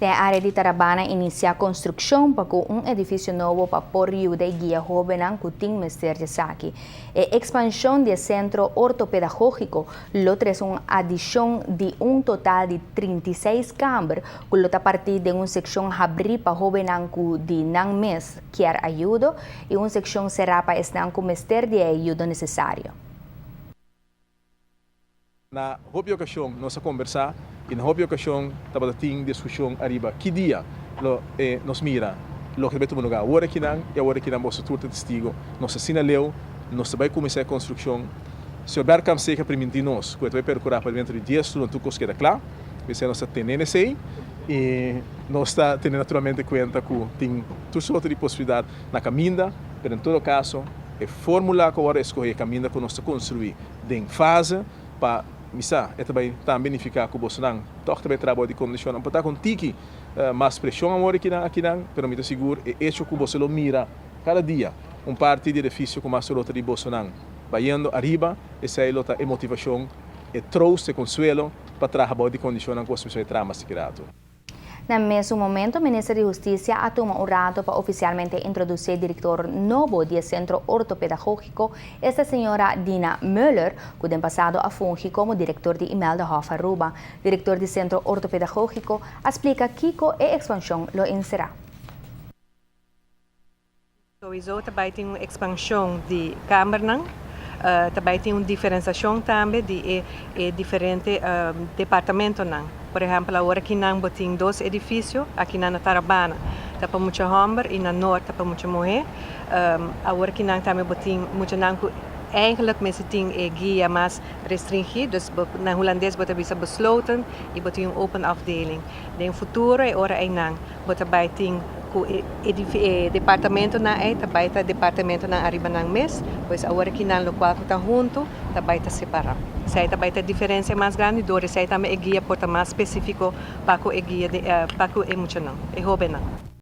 A área de Tarabana inicia a construção para um edifício novo para por ajuda e guia jovem que Mr. Yasaki. A expansão do centro ortopedagógico é uma adição de um total de 36 câmaras, que lota a partir de uma secção abrir para jovem que de não mês quer ajuda e uma secção será para estar com Mr. de ajuda necessário. Na ocasião, nós conversar e na ocasião estava tendo discussão arriba que dia nos mira lo que beto lugar agora que não e agora que não posso tudo testigo nós assinaleu nós vai começar a construção se o barcam seca permitir nós que vai percorrer para dentro de 10 no tucos que claro vai ser nossa TNC e nós está tendo naturalmente conta que tem tudo sorte de possibilidade na caminha mas em todo caso é fórmula que agora escolher caminha que nós construir em fase para misa também beneficiar com o Bolsonaro toque também trabalho de condição para estar com tiki mais pressão amor aqui não pero me seguro é isso que você mira cada dia parte de edifício com mais rota de Bolsonaro vai indo arriba essa é a motivação e trouxe consuelo para trabalhar de condição com as pessoas trama segurado. No mesmo momento, o Ministro de Justiça atoma o rato para oficialmente introduzir o diretor novo do Centro Ortopedagógico, esta senhora Dina Müller, que tem passado a fungir como diretor de Imelda Hoff Aruba. Diretor do Centro Ortopedagógico explica que a expansão lo inserá. Sowieso também tem uma expansão de câmara, também tem uma diferenciação também de diferentes departamentos. Por exemplo, agora aqui nós temos 2 edifícios, aqui na Tarabana, para muita homem e na norte para muita mulher. Agora aqui nós também temos muita eigenlijk mensen tem guia mais restringido, dus na holandês bota bisa besloten e bota uma open afdeling. No futuro é hora ainda, bota vai tem departamento na também tá departamento na arriba na mes, pois agora que na local que tá junto, também tá separado. Sai também tá diferença mais grande, dore sai também guia porta mais específico para o guia para o muito não, é jovem não.